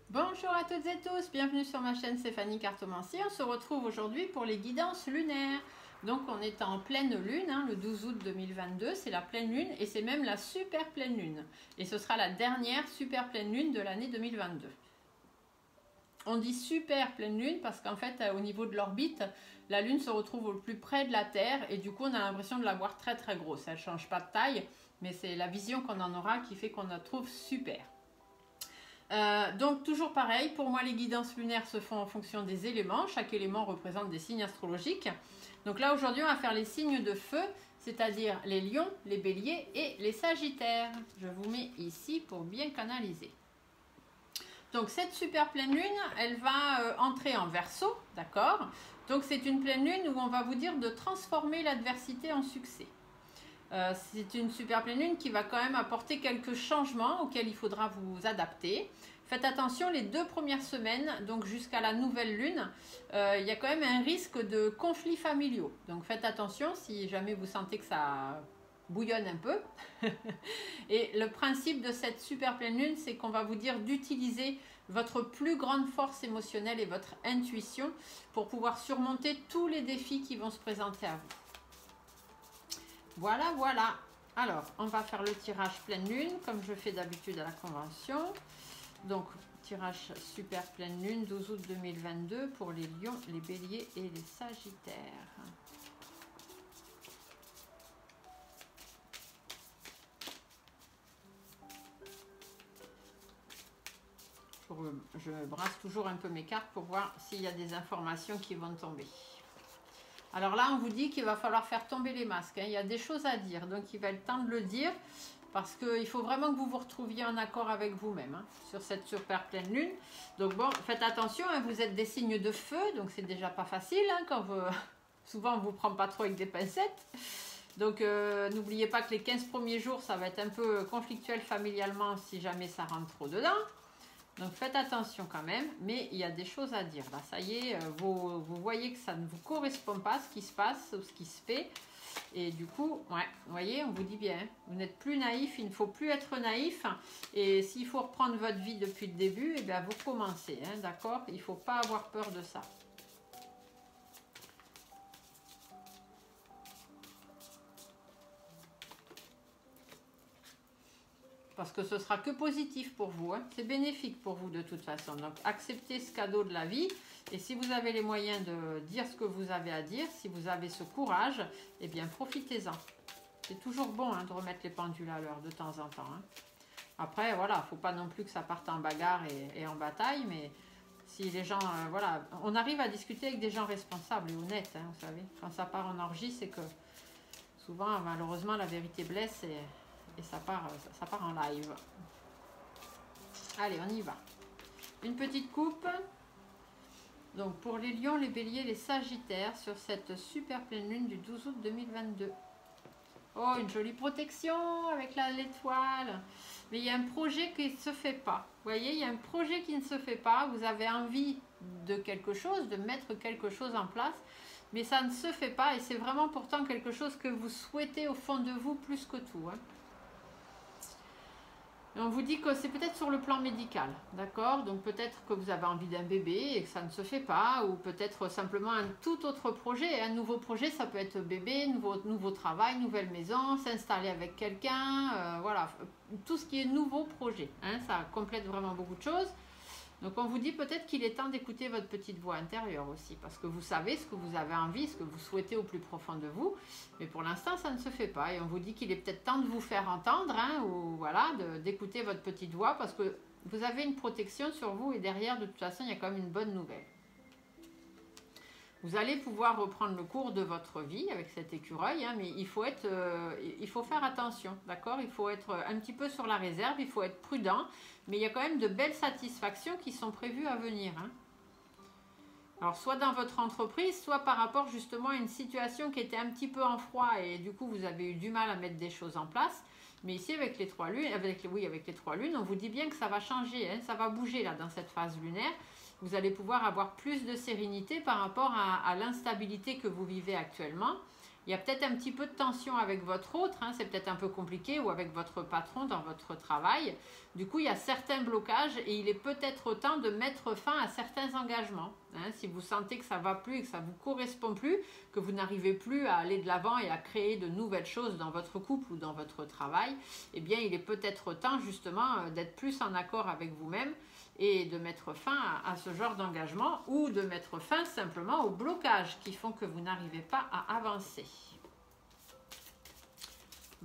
Bonjour à toutes et tous, bienvenue sur ma chaîne Stéphanie Cartomancie. On se retrouve aujourd'hui pour les guidances lunaires. Donc on est en pleine lune, le 12 août 2022, c'est la pleine lune et c'est même la super pleine lune. Et ce sera la dernière super pleine lune de l'année 2022. On dit super pleine lune parce qu'en fait au niveau de l'orbite, la lune se retrouve au plus près de la Terre et du coup on a l'impression de la voir très très grosse. Elle ne change pas de taille, mais c'est la vision qu'on en aura qui fait qu'on la trouve super. Donc toujours pareil, pour moi les guidances lunaires se font en fonction des éléments, chaque élément représente des signes astrologiques. Donc là aujourd'hui on va faire les signes de feu, c'est-à-dire les lions, les béliers et les sagittaires. Je vous mets ici pour bien canaliser. Donc cette super pleine lune, elle va entrer en Verseau, d'accord? Donc c'est une pleine lune où on va vous dire de transformer l'adversité en succès. C'est une super pleine lune qui va quand même apporter quelques changements auxquels il faudra vous adapter. Faites attention, les 2 premières semaines, donc jusqu'à la nouvelle lune, il y a quand même un risque de conflits familiaux. Donc faites attention si jamais vous sentez que ça bouillonne un peu. Et le principe de cette super pleine lune, c'est qu'on va vous dire d'utiliser votre plus grande force émotionnelle et votre intuition pour pouvoir surmonter tous les défis qui vont se présenter à vous. Voilà, voilà. Alors, on va faire le tirage pleine lune, comme je fais d'habitude à la convention. Donc, tirage super pleine lune, 12 août 2022 pour les lions, les béliers et les sagittaires. Je brasse toujours un peu mes cartes pour voir s'il y a des informations qui vont tomber. Alors là, on vous dit qu'il va falloir faire tomber les masques. Il y a des choses à dire, donc il va être temps de le dire parce qu'il faut vraiment que vous vous retrouviez en accord avec vous-même sur cette super pleine lune. Donc bon, faites attention, vous êtes des signes de feu, donc c'est déjà pas facile quand souvent on ne vous prend pas trop avec des pincettes. Donc n'oubliez pas que les 15 premiers jours, ça va être un peu conflictuel familialement si jamais ça rentre trop dedans. Donc faites attention quand même, mais il y a des choses à dire. Là, ça y est, vous voyez que ça ne vous correspond pas ce qui se passe ou ce qui se fait. Et du coup, ouais, vous voyez, on vous dit bien, vous n'êtes plus naïf, il ne faut plus être naïf. Et s'il faut reprendre votre vie depuis le début, eh bien, vous recommencez, d'accord? Il ne faut pas avoir peur de ça. Parce que ce sera que positif pour vous, c'est bénéfique pour vous de toute façon. Donc acceptez ce cadeau de la vie et si vous avez les moyens de dire ce que vous avez à dire, si vous avez ce courage, eh bien profitez-en. C'est toujours bon de remettre les pendules à l'heure de temps en temps. Après, voilà, il ne faut pas non plus que ça parte en bagarre et en bataille, mais si les gens, voilà, on arrive à discuter avec des gens responsables et honnêtes, vous savez. Quand ça part en orgie, c'est que souvent, malheureusement, la vérité blesse et ça part en live. Allez, on y va. Une petite coupe. Donc pour les lions, les béliers, les sagittaires sur cette super pleine lune du 12 août 2022. Oh, une jolie protection avec l'étoile. Mais il y a un projet qui ne se fait pas. Vous voyez, il y a un projet qui ne se fait pas. Vous avez envie de quelque chose, de mettre quelque chose en place. Mais ça ne se fait pas et c'est vraiment pourtant quelque chose que vous souhaitez au fond de vous plus que tout. Et on vous dit que c'est peut-être sur le plan médical, d'accord? Donc peut-être que vous avez envie d'un bébé et que ça ne se fait pas, ou peut-être simplement un tout autre projet. Un nouveau projet, ça peut être bébé, nouveau travail, nouvelle maison, s'installer avec quelqu'un, voilà. Tout ce qui est nouveau projet, ça complète vraiment beaucoup de choses. Donc on vous dit peut-être qu'il est temps d'écouter votre petite voix intérieure aussi, parce que vous savez ce que vous avez envie, ce que vous souhaitez au plus profond de vous, mais pour l'instant ça ne se fait pas, et on vous dit qu'il est peut-être temps de vous faire entendre, ou voilà, d'écouter votre petite voix, parce que vous avez une protection sur vous, et derrière de toute façon il y a quand même une bonne nouvelle. Vous allez pouvoir reprendre le cours de votre vie avec cet écureuil, mais il faut faire attention, d'accord? Il faut être un petit peu sur la réserve, il faut être prudent, mais il y a quand même de belles satisfactions qui sont prévues à venir. Alors, soit dans votre entreprise, soit par rapport justement à une situation qui était un petit peu en froid et du coup, vous avez eu du mal à mettre des choses en place. Mais ici, avec les 3 lunes, avec les 3 lunes, on vous dit bien que ça va changer, ça va bouger là dans cette phase lunaire. Vous allez pouvoir avoir plus de sérénité par rapport à l'instabilité que vous vivez actuellement. Il y a peut-être un petit peu de tension avec votre autre, c'est peut-être un peu compliqué, ou avec votre patron dans votre travail. Du coup, il y a certains blocages et il est peut-être temps de mettre fin à certains engagements. Hein, si vous sentez que ça ne va plus et que ça ne vous correspond plus, que vous n'arrivez plus à aller de l'avant et à créer de nouvelles choses dans votre couple ou dans votre travail, eh bien, il est peut-être temps justement d'être plus en accord avec vous-même et de mettre fin à ce genre d'engagement ou de mettre fin simplement aux blocages qui font que vous n'arrivez pas à avancer.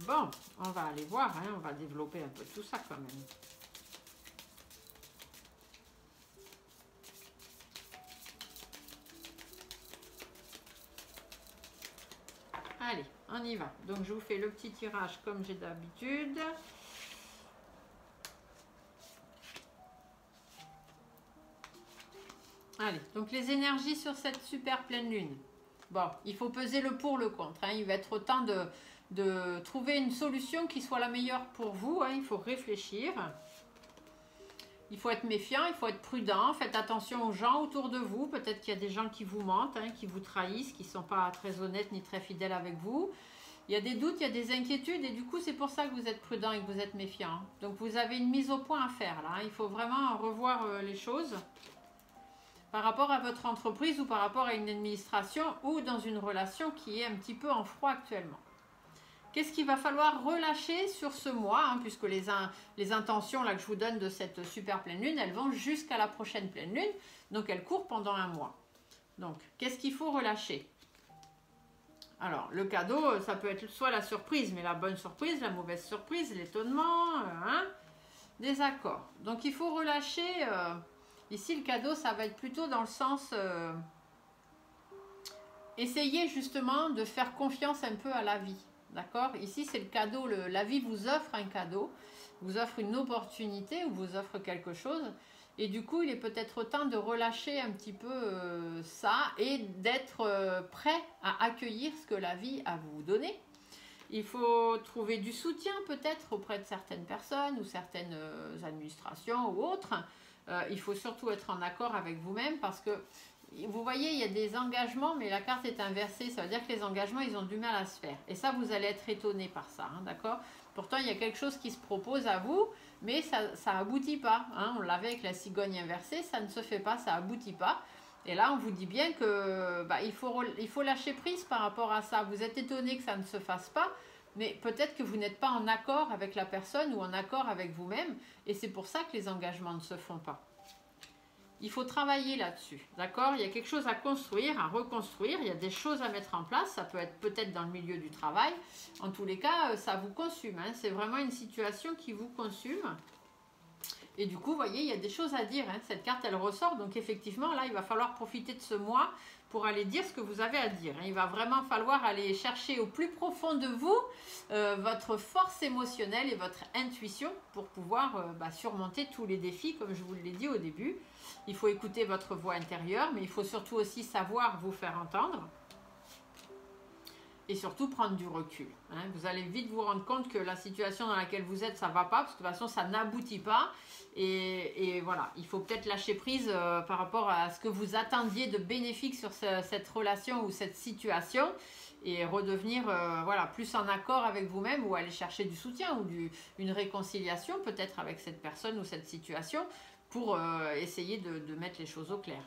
Bon, on va aller voir, hein, on va développer un peu tout ça quand même. Allez, on y va. Donc, je vous fais le petit tirage comme j'ai d'habitude. Allez, donc les énergies sur cette super pleine lune. Bon, il faut peser le pour, le contre. Hein. Il va être temps de trouver une solution qui soit la meilleure pour vous. Hein. Il faut réfléchir. Il faut être méfiant, il faut être prudent. Faites attention aux gens autour de vous. Peut-être qu'il y a des gens qui vous mentent, hein, qui vous trahissent, qui ne sont pas très honnêtes ni très fidèles avec vous. Il y a des doutes, il y a des inquiétudes et du coup, c'est pour ça que vous êtes prudent et que vous êtes méfiant. Donc, vous avez une mise au point à faire là. Hein. Il faut vraiment revoir les choses par rapport à votre entreprise ou par rapport à une administration ou dans une relation qui est un petit peu en froid actuellement. Qu'est-ce qu'il va falloir relâcher sur ce mois, hein, puisque les intentions là, que je vous donne de cette super pleine lune, elles vont jusqu'à la prochaine pleine lune, donc elles courent pendant un mois. Donc, qu'est-ce qu'il faut relâcher? Alors, le cadeau, ça peut être soit la surprise, mais la bonne surprise, la mauvaise surprise, l'étonnement, hein, des accords. Donc, il faut relâcher... ici, le cadeau, ça va être plutôt dans le sens... essayez justement de faire confiance un peu à la vie. D'accord? Ici, c'est le cadeau. La vie vous offre un cadeau, vous offre une opportunité ou vous offre quelque chose. Et du coup, il est peut-être temps de relâcher un petit peu ça et d'être prêt à accueillir ce que la vie a à vous donner. Il faut trouver du soutien peut-être auprès de certaines personnes ou certaines administrations ou autres. Il faut surtout être en accord avec vous-même parce que vous voyez, il y a des engagements, mais la carte est inversée. Ça veut dire que les engagements, ils ont du mal à se faire. Et ça, vous allez être étonné par ça, hein, d'accord? Pourtant, il y a quelque chose qui se propose à vous, mais ça aboutit pas. Hein. On l'avait avec la cigogne inversée, ça ne se fait pas, ça aboutit pas. Et là, on vous dit bien que il faut lâcher prise par rapport à ça. Vous êtes étonné que ça ne se fasse pas, mais peut-être que vous n'êtes pas en accord avec la personne ou en accord avec vous-même. Et c'est pour ça que les engagements ne se font pas. Il faut travailler là-dessus, d'accord? Il y a quelque chose à construire, à reconstruire, il y a des choses à mettre en place, ça peut être peut-être dans le milieu du travail. En tous les cas, ça vous consume, hein. C'est vraiment une situation qui vous consume. Et du coup, vous voyez, il y a des choses à dire, hein. Cette carte, elle ressort, donc effectivement, là, il va falloir profiter de ce mois pour aller dire ce que vous avez à dire. Il va vraiment falloir aller chercher au plus profond de vous votre force émotionnelle et votre intuition pour pouvoir surmonter tous les défis, comme je vous l'ai dit au début. Il faut écouter votre voix intérieure, mais il faut surtout aussi savoir vous faire entendre. Et surtout prendre du recul. Hein. Vous allez vite vous rendre compte que la situation dans laquelle vous êtes, ça ne va pas, parce que de toute façon, ça n'aboutit pas. Et voilà, il faut peut-être lâcher prise par rapport à ce que vous attendiez de bénéfique sur cette relation ou cette situation. Et redevenir plus en accord avec vous-même ou aller chercher du soutien ou une réconciliation peut-être avec cette personne ou cette situation pour essayer de mettre les choses au clair.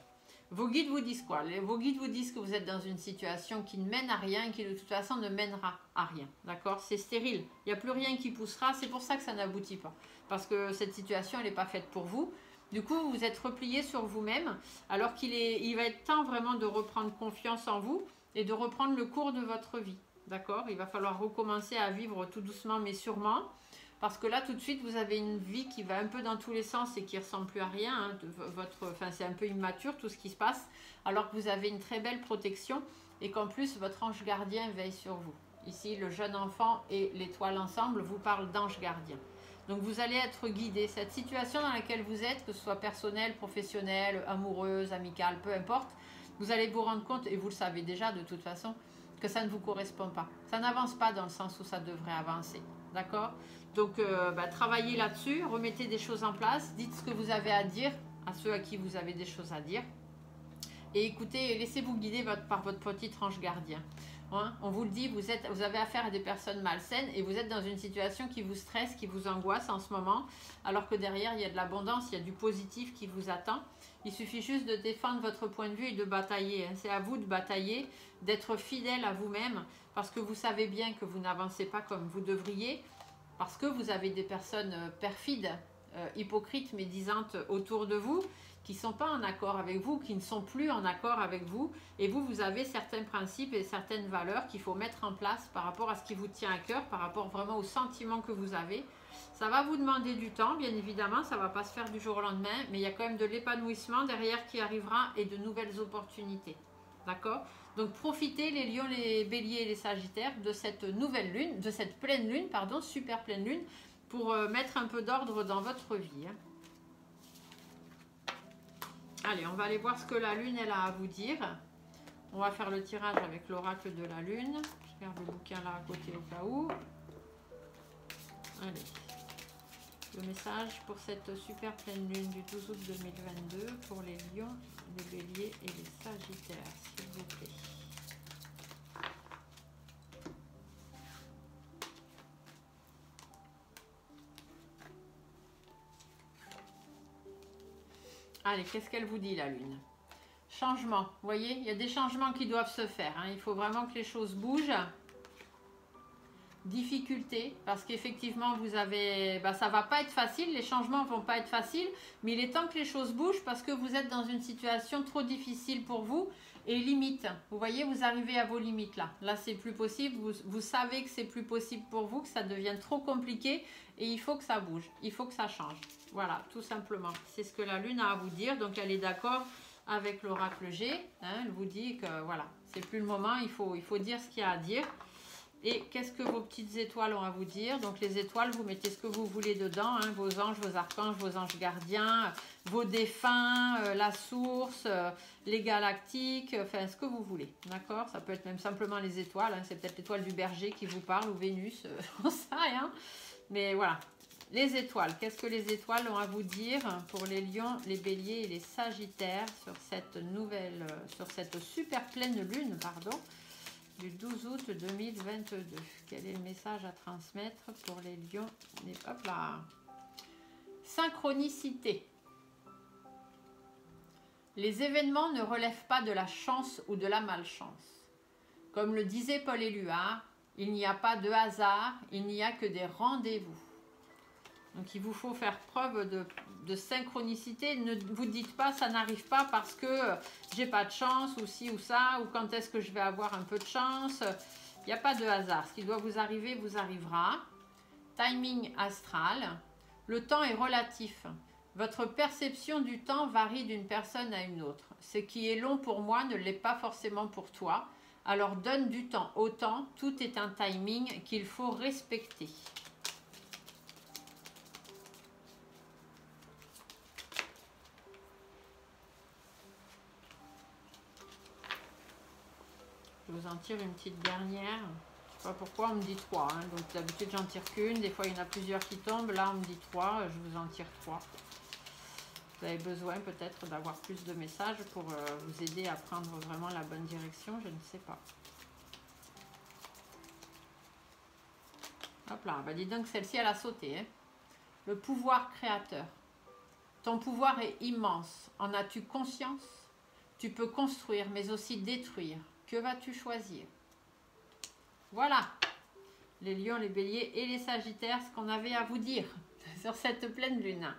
Vos guides vous disent quoi? Vos guides vous disent que vous êtes dans une situation qui ne mène à rien, qui de toute façon ne mènera à rien. D'accord? C'est stérile. Il n'y a plus rien qui poussera. C'est pour ça que ça n'aboutit pas. Parce que cette situation, elle n'est pas faite pour vous. Du coup, vous êtes replié sur vous-même, alors il va être temps vraiment de reprendre confiance en vous et de reprendre le cours de votre vie. D'accord? Il va falloir recommencer à vivre tout doucement mais sûrement. Parce que là, tout de suite, vous avez une vie qui va un peu dans tous les sens et qui ne ressemble plus à rien. Hein. C'est un peu immature tout ce qui se passe, alors que vous avez une très belle protection et qu'en plus, votre ange gardien veille sur vous. Ici, le jeune enfant et l'étoile ensemble vous parlent d'ange gardien. Donc, vous allez être guidé. Cette situation dans laquelle vous êtes, que ce soit personnelle, professionnelle, amoureuse, amicale, peu importe, vous allez vous rendre compte, et vous le savez déjà de toute façon, que ça ne vous correspond pas. Ça n'avance pas dans le sens où ça devrait avancer. D'accord? Donc, travaillez là-dessus, remettez des choses en place, dites ce que vous avez à dire à ceux à qui vous avez des choses à dire. Et écoutez, laissez-vous guider par votre petit ange gardien. Hein, on vous le dit, vous avez affaire à des personnes malsaines et vous êtes dans une situation qui vous stresse, qui vous angoisse en ce moment, alors que derrière, il y a de l'abondance, il y a du positif qui vous attend. Il suffit juste de défendre votre point de vue et de batailler. Hein. C'est à vous de batailler, d'être fidèle à vous-même, parce que vous savez bien que vous n'avancez pas comme vous devriez, parce que vous avez des personnes perfides, hypocrites, médisantes autour de vous, qui ne sont pas en accord avec vous, qui ne sont plus en accord avec vous. Et vous, vous avez certains principes et certaines valeurs qu'il faut mettre en place par rapport à ce qui vous tient à cœur, par rapport vraiment aux sentiments que vous avez. Ça va vous demander du temps, bien évidemment, ça ne va pas se faire du jour au lendemain, mais il y a quand même de l'épanouissement derrière qui arrivera et de nouvelles opportunités. D'accord? Donc profitez les lions, les béliers et les sagittaires de cette nouvelle lune, de cette pleine lune, pardon, super pleine lune, pour mettre un peu d'ordre dans votre vie. Hein. Allez, on va aller voir ce que la lune elle a à vous dire. On va faire le tirage avec l'oracle de la lune. Je garde le bouquin là à côté au cas où. Allez. Le message pour cette super pleine lune du 12 août 2022 pour les lions, les béliers et les sagittaires, s'il vous plaît. Allez, qu'est-ce qu'elle vous dit la lune? Changement, vous voyez, il y a des changements qui doivent se faire. Hein. Il faut vraiment que les choses bougent. Difficulté, parce qu'effectivement, vous avez... ça va pas être facile, les changements vont pas être faciles, mais il est temps que les choses bougent parce que vous êtes dans une situation trop difficile pour vous et limite. Vous voyez, vous arrivez à vos limites là. Là, c'est plus possible. Vous savez que c'est plus possible pour vous, que ça devient trop compliqué et il faut que ça bouge, il faut que ça change. Voilà, tout simplement. C'est ce que la lune a à vous dire. Donc, elle est d'accord avec l'oracle G. Hein, elle vous dit que voilà, c'est plus le moment. Il faut dire ce qu'il y a à dire. Et qu'est-ce que vos petites étoiles ont à vous dire? Donc, les étoiles, vous mettez ce que vous voulez dedans. Hein, vos anges, vos archanges, vos anges gardiens, vos défunts, la source, les galactiques, enfin, ce que vous voulez. D'accord? Ça peut être même simplement les étoiles. Hein, c'est peut-être l'étoile du berger qui vous parle ou Vénus. J'en sais rien. Mais voilà. Les étoiles, qu'est-ce que les étoiles ont à vous dire pour les lions, les béliers et les sagittaires sur cette nouvelle, sur cette super pleine lune, pardon, du 12 août 2022. Quel est le message à transmettre pour les lions? Hop là. Synchronicité. Les événements ne relèvent pas de la chance ou de la malchance. Comme le disait Paul Éluard, il n'y a pas de hasard, il n'y a que des rendez-vous. Donc, il vous faut faire preuve de synchronicité. Ne vous dites pas, ça n'arrive pas parce que j'ai pas de chance, ou ci ou ça, ou quand est-ce que je vais avoir un peu de chance. Il n'y a pas de hasard. Ce qui doit vous arriver, vous arrivera. Timing astral. Le temps est relatif. Votre perception du temps varie d'une personne à une autre. Ce qui est long pour moi ne l'est pas forcément pour toi. Alors, donne du temps au temps. Tout est un timing qu'il faut respecter. Je vous en tire une petite dernière. Je sais pas pourquoi, on me dit 3. Hein. Donc d'habitude j'en tire qu'une. Des fois il y en a plusieurs qui tombent. Là on me dit 3. Je vous en tire 3. Vous avez besoin peut-être d'avoir plus de messages pour vous aider à prendre vraiment la bonne direction. Je ne sais pas. Hop là. Bah dis donc celle-ci elle a sauté. Hein. Le pouvoir créateur. Ton pouvoir est immense. En as-tu conscience? Tu peux construire mais aussi détruire. Que vas-tu choisir? Voilà, les lions, les béliers et les sagittaires, ce qu'on avait à vous dire sur cette pleine lune.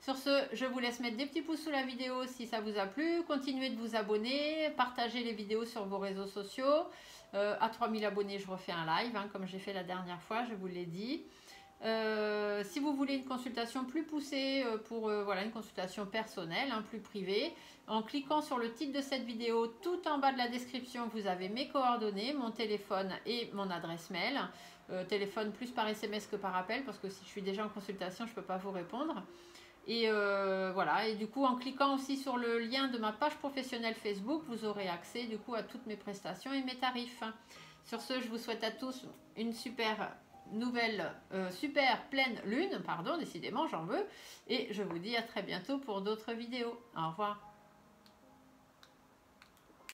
Sur ce, je vous laisse mettre des petits pouces sous la vidéo si ça vous a plu. Continuez de vous abonner, partagez les vidéos sur vos réseaux sociaux. À 3000 abonnés, je refais un live, hein, comme j'ai fait la dernière fois, je vous l'ai dit. Si vous voulez une consultation plus poussée pour voilà, une consultation personnelle, hein, plus privée, en cliquant sur le titre de cette vidéo, tout en bas de la description, vous avez mes coordonnées, mon téléphone et mon adresse mail. Téléphone plus par SMS que par appel, parce que si je suis déjà en consultation, je ne peux pas vous répondre. Et voilà, et du coup, en cliquant aussi sur le lien de ma page professionnelle Facebook, vous aurez accès du coup à toutes mes prestations et mes tarifs. Sur ce, je vous souhaite à tous une super pleine lune, pardon, décidément j'en veux, et je vous dis à très bientôt pour d'autres vidéos. Au revoir.